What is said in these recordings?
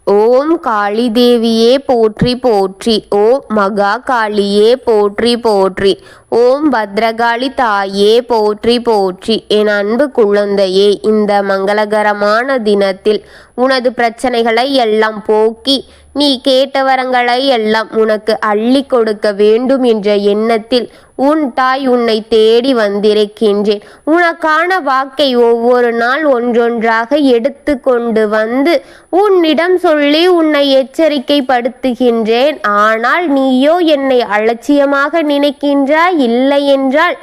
ஓம் காளி தேவியே போற்றி போற்றி. ஓம் மகா காளியே போற்றி போற்றி. ஓம் பத்ரகாளி தாயே போற்றி போற்றி. என் அன்பு குழந்தையே, இந்த மங்களகரமான தினத்தில் உனது பிரச்சனைகளை எல்லாம் போக்கி நீ கேட்ட வரங்களை எல்லாம் உனக்கு அள்ளி கொடுக்க வேண்டும் என்ற எண்ணத்தில் உன் தாய் உன்னை தேடி வந்திருக்கின்றேன். உனக்கான வாக்கை ஒவ்வொரு நாள் ஒன்றொன்றாக எடுத்து கொண்டு வந்து உன்னிடம் சொல்லி உன்னை எச்சரிக்கைப்படுத்துகின்றேன். ஆனால் நீயோ என்னை அலட்சியமாக நினைக்கின்றாய். இல்லை என்றால்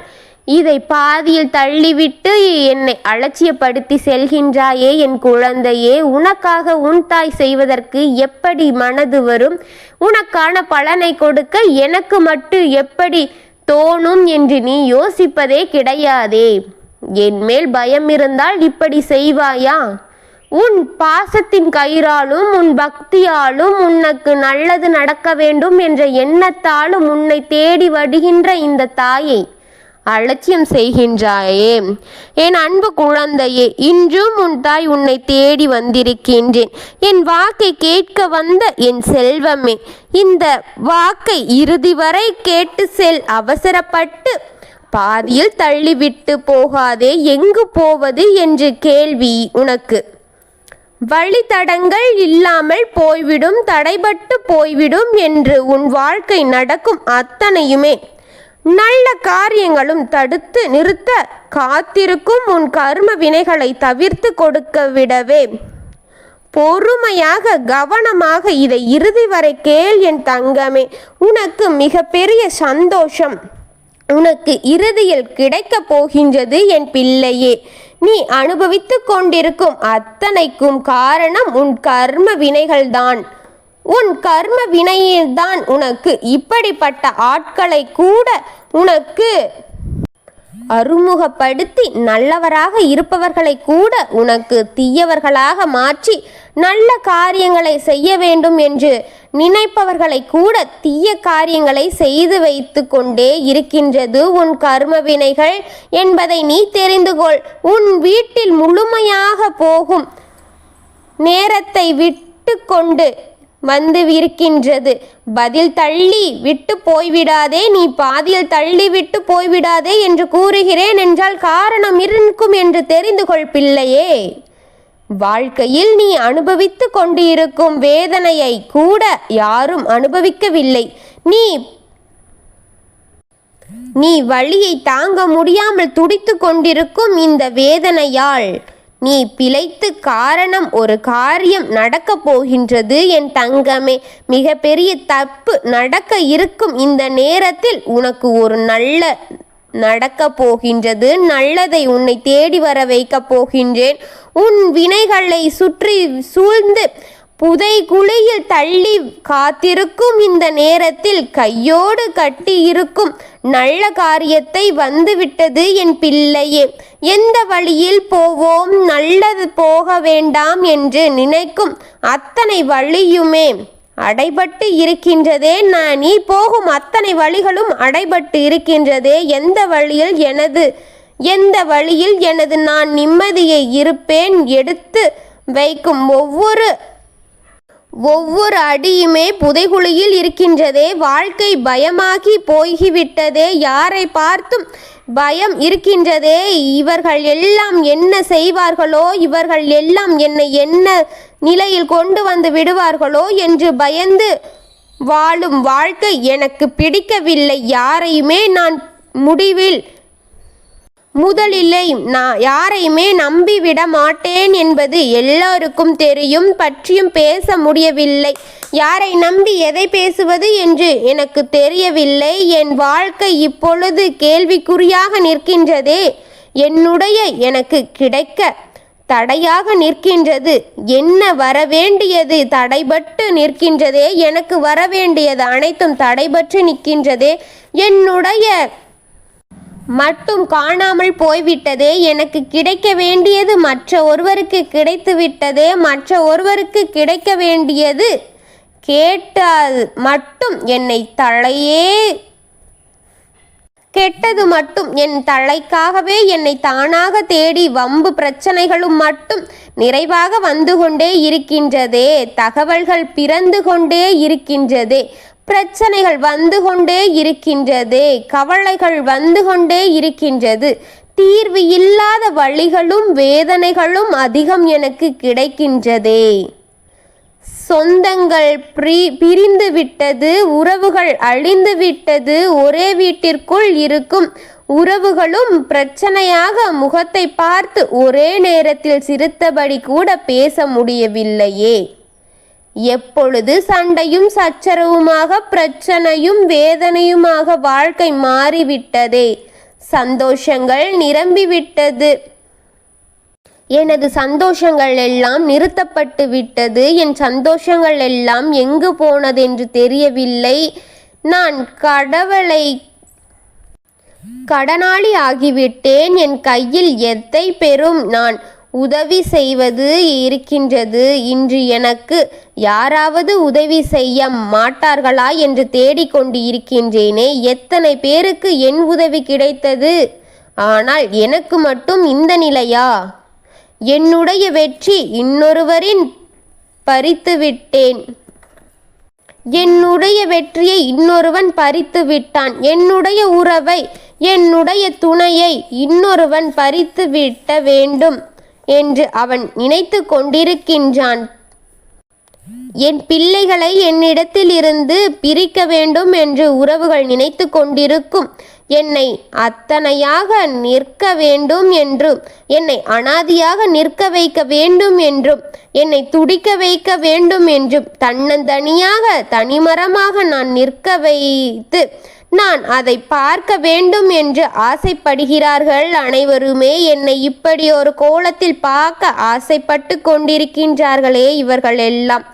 இதை பாதியில் தள்ளிவிட்டு என்னை அலட்சியப்படுத்தி செல்கின்றாயே என் குழந்தையே. உனக்காக உன் தாய் செய்வதற்கு எப்படி மனது வரும்? உனக்கான பலனை கொடுக்க எனக்கு மட்டும் எப்படி தோணும் என்று நீ யோசிப்பதே கிடையாதே. என் மேல் பயம் இருந்தால் இப்படி செய்வாயா? உன் பாசத்தின் கயிறாலும் உன் பக்தியாலும் உனக்கு நல்லது நடக்க வேண்டும் என்ற எண்ணத்தாலும் உன்னை தேடி வருகின்ற இந்த தாயை அலட்சியம் செய்கின்றாயே. என் அன்பு குழந்தையே, இன்றும் உன் தாய் உன்னை தேடி வந்திருக்கின்றேன். என் வாக்கை கேட்க வந்த என் செல்வமே, இந்த வாக்கை இறுதி வரை கேட்டு செல். அவசரப்பட்டு பாதியில் தள்ளிவிட்டு போகாதே. எங்கு போவது என்று கேள்வி உனக்கு வழித்தடங்கள் இல்லாமல் போய்விடும், தடைபட்டு போய்விடும் என்று உன் வாழ்க்கை நடக்கும் அத்தனையுமே நல்ல காரியங்களும் தடுத்து நிறுத்த காத்திருக்கும். உன் கர்ம வினைகளை தவிர்த்து கொடுக்க விடவே பொறுமையாக கவனமாக இதை இறுதி வரை கேள் என் தங்கமே. உனக்கு மிக பெரிய சந்தோஷம் உனக்கு இறுதியில் கிடைக்கப் போகின்றது என் பிள்ளையே. நீ அனுபவித்து கொண்டிருக்கும் அத்தனைக்கும் காரணம் உன் கர்ம வினைகள்தான். உன் கர்ம வினையில்தான் உனக்கு இப்படிப்பட்ட ஆட்களை கூட உனக்கு அறிமுகப்படுத்தி நல்லவராக இருப்பவர்களை கூட உனக்கு தீயவர்களாக மாற்றி நல்ல காரியங்களை செய்ய வேண்டும் என்று நினைப்பவர்களை கூட தீய காரியங்களை செய்து வைத்து கொண்டே இருக்கின்றது உன் கர்ம வினைகள் என்பதை நீ தெரிந்து கொள். உன் வீட்டில் முழுமையாக போகும் நேரத்தை விட்டு கொண்டு வந்து இருக்கின்றது. பதில் தள்ளி விட்டு போய்விடாதே, நீ பாதியில் தள்ளி விட்டு போய்விடாதே என்று கூறுகிறேன் என்றால் காரணம் இருக்கும் என்று தெரிந்து கொள் பிள்ளையே. வாழ்க்கையில் நீ அனுபவித்து கொண்டு இருக்கும் வேதனையை கூட யாரும் அனுபவிக்கவில்லை. நீ வலியை தாங்க முடியாமல் துடித்து கொண்டிருக்கும் இந்த வேதனையால் நீ பிழைத்து காரணம் ஒரு காரியம் நடக்க போகின்றது என் தங்கமே. மிக பெரிய தப்பு நடக்க இருக்கும் இந்த நேரத்தில் உனக்கு ஒரு நல்ல நடக்க போகின்றது. நல்லதை உன்னை தேடி வர வைக்க போகின்றேன். உன் வினைகளை சுற்றி சூழ்ந்து புதை குழியில் தள்ளி காத்திருக்கும் இந்த நேரத்தில் கையோடு கட்டி இருக்கும் நல்ல காரியத்தை வந்துவிட்டது என் பிள்ளையே. எந்த வழியில் போவோம், நல்லது போக வேண்டாம் என்று நினைக்கும் அத்தனை வழியுமே அடைபட்டு இருக்கின்றதே. நீ போகும் அத்தனை வழிகளும் அடைபட்டு இருக்கின்றதே. எந்த வழியில் எனது நான் நிம்மதியை இருப்பேன்? எடுத்து வைக்கும் ஒவ்வொரு அடியுமே புதைகுழியில் இருக்கின்றதே. வாழ்க்கை பயமாகி போய்விட்டதே. யாரை பார்த்தும் பயம் இருக்கின்றதே. இவர்கள் எல்லாம் என்ன செய்வார்களோ, இவர்கள் எல்லாம் என்னை என்ன நிலையில் கொண்டு வந்து விடுவார்களோ என்று பயந்து வாழும் வாழ்க்கை எனக்கு பிடிக்கவில்லை. யாரையுமே நான் முதலிலே நான் யாரையுமே நம்பிவிட மாட்டேன் என்பது எல்லோருக்கும் தெரியும். பற்றியும் பேச முடியவில்லை. யாரை நம்பி எதை பேசுவது என்று எனக்கு தெரியவில்லை. என் வாழ்க்கை இப்பொழுது கேள்விக்குறியாக நிற்கின்றதே. எனக்கு கிடைக்க தடையாக நிற்கின்றது. என்ன வரவேண்டியது தடைபட்டு நிற்கின்றதே. எனக்கு வரவேண்டியது அனைத்தும் தடைபட்டு நிற்கின்றதே. என்னுடைய மட்டும் காணாமல் போய்விட்டதே. எனக்கு கிடைக்க வேண்டியது மற்ற ஒருவருக்கு கிடைத்து விட்டதே. மற்ற ஒருவருக்கு கிடைக்க வேண்டியது கேட்டால் மட்டும் என்னை கெட்டது மட்டும் என் தலைக்காகவே என்னை தானாக தேடி வம்பு பிரச்சனைகளும் மட்டும் நிறைவாக வந்து கொண்டே இருக்கின்றதே. தகவல்கள் பிறந்து கொண்டே இருக்கின்றதே. பிரச்சனைகள் வந்து கொண்டே இருக்கின்றதே. கவலைகள் வந்து கொண்டே இருக்கின்றது. தீர்வு இல்லாத வழிகளும் வேதனைகளும் அதிகம் எனக்கு கிடைக்கின்றதே. சொந்தங்கள் பிரிந்து விட்டது. உறவுகள் அழிந்து விட்டது. ஒரே வீட்டிற்குள் இருக்கும் உறவுகளும் பிரச்சனையாக முகத்தை பார்த்து ஒரே நேரத்தில் சிரித்தபடி கூட பேச முடியவில்லையே. எப்பொழுது சண்டையும் சச்சரவுமாக பிரச்சனையும் வேதனையுமாக வாழ்க்கை மாறிவிட்டதே. சந்தோஷங்கள் நிரம்பிவிட்டது. எனது சந்தோஷங்கள் எல்லாம் நிறுத்தப்பட்டு விட்டது. என் சந்தோஷங்கள் எல்லாம் எங்கு போனதென்று தெரியவில்லை. நான் கடனாளி ஆகிவிட்டேன். என் கையில் எத்தை பெறும் நான் உதவி செய்வது இருக்கின்றது. இன்று எனக்கு யாராவது உதவி செய்ய மாட்டார்களா என்று தேடிக்கொண்டு இருக்கின்றேனே. எத்தனை பேருக்கு என் உதவி கிடைத்தது. ஆனால் எனக்கு மட்டும் இந்த நிலையா? என்னுடைய வெற்றி இன்னொருவரின் பறித்துவிட்டேன். என்னுடைய வெற்றியை இன்னொருவன் பறித்து விட்டான். என்னுடைய உறவை, என்னுடைய துணையை இன்னொருவன் பறித்து விட்ட வேண்டும் என்று அவன் நினைத்து கொண்டிருக்கின்றான். என் பிள்ளைகளை என்னிடத்திலிருந்து பிரிக்க வேண்டும் என்று உறவுகள் நினைத்து கொண்டிருக்கும். என்னை அத்தனையாக நிற்க வேண்டும் என்றும், என்னை அனாதியாக நிற்க வைக்க வேண்டும் என்றும், என்னை துடிக்க வைக்க வேண்டும் என்றும், தன்னந்தனியாக தனிமரமாக நான் நிற்க வைத்து நான் அதை பார்க்க வேண்டும் என்று ஆசைப்படுகிறார்கள். அனைவருமே என்னை இப்படி ஒரு கோலத்தில் பார்க்க ஆசைப்பட்டு கொண்டிருக்கின்றார்களே. இவர்கள் எல்லாம்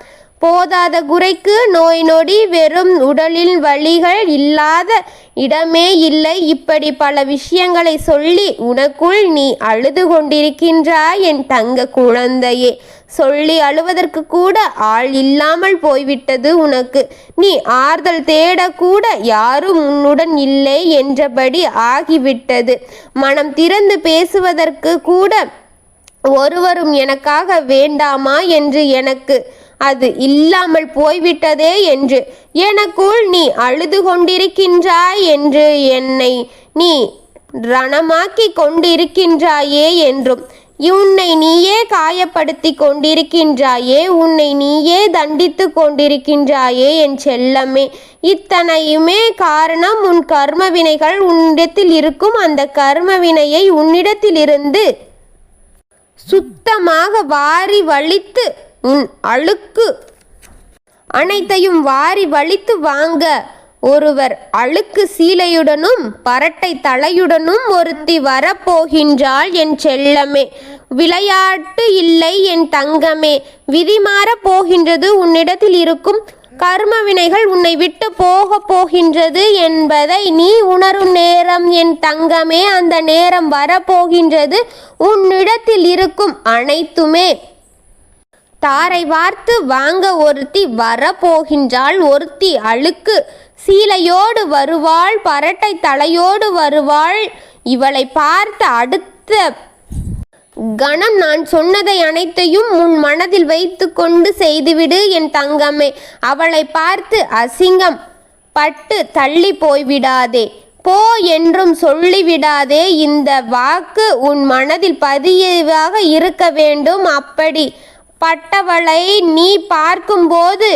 போதாத குறைக்கு நோய் நொடி, வெறும் உடலில் வலிகள் இல்லாத இடமே இல்லை. இப்படி பல விஷயங்களை சொல்லி உனக்குள் நீ அழுது கொண்டிருக்கின்றாய் என் தங்க குழந்தையே. சொல்லி அழுவதற்கு கூட ஆள் இல்லாமல் போய்விட்டது உனக்கு. நீ ஆறுதல் தேடக்கூட யாரும் உன்னுடன் இல்லை என்றபடி ஆகிவிட்டது. மனம் திறந்து பேசுவதற்கு கூட ஒருவரும் எனக்காக வேண்டாமா என்று எனக்கு அது இல்லாமல் போய்விட்டதே என்று எனக்குள் நீ அழுது கொண்டிருக்கின்றாய் என்று என்னை நீ ரணமாக்கி கொண்டிருக்கின்றாயே என்றும் உன்னை நீயே காயப்படுத்தி கொண்டிருக்கின்றாயே, உன்னை நீயே தண்டித்து கொண்டிருக்கின்றாயே என் செல்லமே. இத்தனையுமே காரணம் உன் கர்மவினைகள் உன்னிடத்தில் இருக்கும். அந்த கர்மவினையை உன்னிடத்திலிருந்து சுத்தமாக வாரி வலித்து உன் அழுக்கு அனைத்தையும் வாரி வலித்து வாங்க ஒருவர் அழுக்கு சீலையுடனும் பரட்டை தலையுடனும் ஒருத்தி வரப்போகின்றாள் என் செல்லமே. விளையாட்டு இல்லை என் தங்கமே. விதி மாறப் போகின்றது. உன்னிடத்தில் இருக்கும் கர்மவினைகள் உன்னை விட்டு போக போகின்றது என்பதை நீ உணரும் நேரம் என் தங்கமே. அந்த நேரம் வரப்போகின்றது. உன்னிடத்தில் இருக்கும் அனைத்துமே தாரை வார்த்து வாங்க ஒருத்தி வரப்போகின்றாள். ஒருத்தி அழுக்கு சீலையோடு வருவாள், பரட்டை தலையோடு வருவாள். இவளை பார்த்த அடுத்த கணம் நான் சொன்னதை அனைத்தையும் உன் மனதில் வைத்து கொண்டு செய்துவிடு என் தங்கமே. அவளை பார்த்து அசிங்கம் பட்டு தள்ளி போய்விடாதே. போ என்றும் சொல்லிவிடாதே. இந்த வாக்கு உன் மனதில் பதிவாக இருக்க வேண்டும். அப்படி பட்டவளை நீ பார்க்கும்போது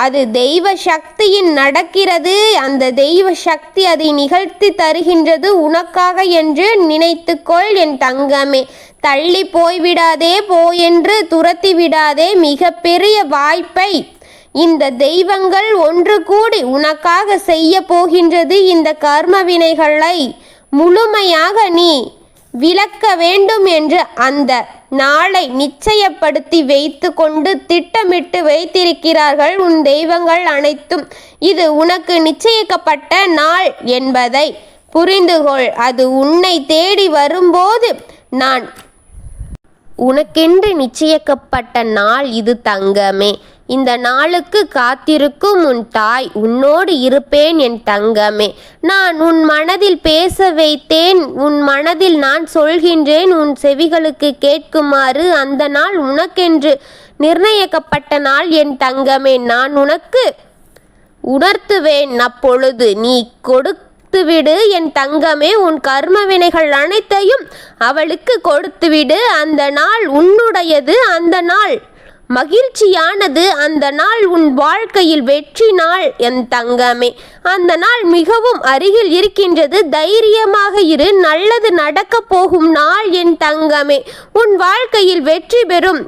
அது தெய்வ சக்தியின் நடக்கிறது. அந்த தெய்வ சக்தி அதை நிகழ்த்தி தருகின்றது உனக்காக என்று நினைத்துக்கொள் என் தங்கமே. தள்ளி போய்விடாதே. போ என்று துரத்தி விடாதே. மிக பெரிய வாய்ப்பை இந்த தெய்வங்கள் ஒன்று கூடி உனக்காக செய்ய போகின்றது. இந்த கர்ம வினைகளை முழுமையாக நீ விலக்க வேண்டும் என்று அந்த நாளை நிச்சயப்படுத்தி வைத்து கொண்டு திட்டமிட்டு வைத்திருக்கிறார்கள் உன் தெய்வங்கள் அனைத்தும். இது உனக்கு நிச்சயிக்கப்பட்ட நாள் என்பதை புரிந்துகொள். அது உன்னை தேடி வரும்போது நான் உனக்கென்று நிச்சயிக்கப்பட்ட நாள் இது தங்கமே. இந்த நாளுக்கு காத்திருக்கும் உன் தாய், உன்னோடு இருப்பேன் என் தங்கமே. நான் உன் மனதில் பேச வைத்தேன், உன் மனதில் நான் சொல்கின்றேன், உன் செவிகளுக்கு கேட்குமாறு. அந்த நாள் உனக்கென்று நிர்ணயிக்கப்பட்ட நாள் என் தங்கமே. நான் உனக்கு உணர்த்துவேன். அப்பொழுது நீ கொடுத்துவிடு என் தங்கமே. உன் கர்ம வினைகள் அனைத்தையும் அவளுக்கு கொடுத்துவிடு. அந்த நாள் உன்னுடையது, அந்த நாள் மகிழ்ச்சியானது, அந்த நாள் உன் வாழ்க்கையில் வெற்றி நாள் என் தங்கமே. அந்த நாள் மிகவும் அருகில் இருக்கின்றது. தைரியமாக இரு. நல்லது நடக்கப் போகும் நாள் என் தங்கமே. உன் வாழ்க்கையில் வெற்றி பெறும்.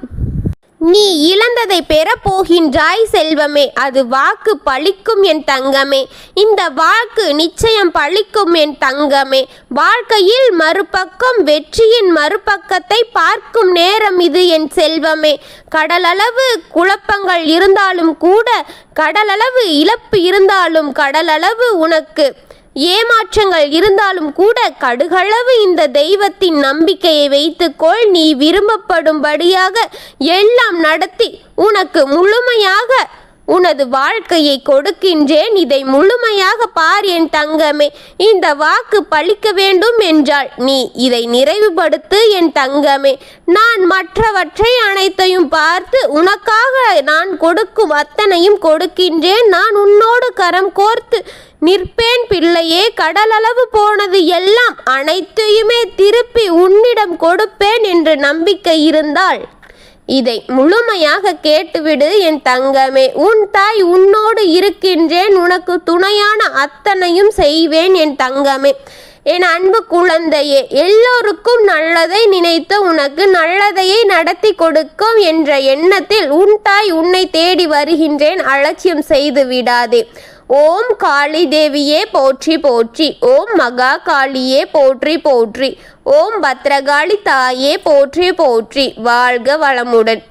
நீ இழந்ததை பெறப்போகின்றாய் செல்வமே. அது வாக்கு பலிக்கும் என் தங்கமே. இந்த வாக்கு நிச்சயம் பலிக்கும் என் தங்கமே. வாழ்க்கையில் மறுபக்கம், வெற்றியின் மறுபக்கத்தை பார்க்கும் நேரம் இது என் செல்வமே. கடலளவு குழப்பங்கள் இருந்தாலும் கூட, கடலளவு இழப்பு இருந்தாலும், கடலளவு உனக்கு ஏமாற்றங்கள் இருந்தாலும் கூட, கடுகளவு இந்த தெய்வத்தின் நம்பிக்கையை வைத்துக்கொள். நீ விரும்பப்படும்படியாக எல்லாம் நடத்தி உனக்கு முழுமையாக உனது வாழ்க்கையை கொடுக்கின்றேன். இதை முழுமையாக பார் என் தங்கமே. இந்த வாக்கு பலிக்க வேண்டும் என்றால் நீ இதை நிறைவுபடுத்து என் தங்கமே. நான் மற்றவற்றை அனைத்தையும் பார்த்து உனக்காக நான் கொடுக்கும் அத்தனையும் கொடுக்கின்றேன். நான் உன்னோடு கரம் கோர்த்து நிற்பேன் பிள்ளையே. கடலளவு போனது எல்லாம் அனைத்தையுமே திருப்பி உன்னிடம் கொடுப்பேன் என்று நம்பிக்கை இருந்தால் இதை முழுமையாக கேட்டுவிடு என் தங்கமே. உன் தாய் உன்னோடு இருக்கின்றேன். உனக்கு துணையான அத்தனையும் செய்வேன் என் தங்கமே. என் அன்பு குழந்தையே, எல்லோருக்கும் நல்லதை நினைத்து உனக்கு நல்லதையே நடத்தி கொடுக்கும் என்ற எண்ணத்தில் உன் தாய் உன்னை தேடி வருகின்றேன். அலட்சியம் செய்து விடாதே. ஓம் காளி தேவியே போற்றி போற்றி. ஓம் மகா காளியே போற்றி போற்றி. ஓம் பத்ரகாளி தாயே போற்றி போற்றி. வாழ்க வளமுடன்.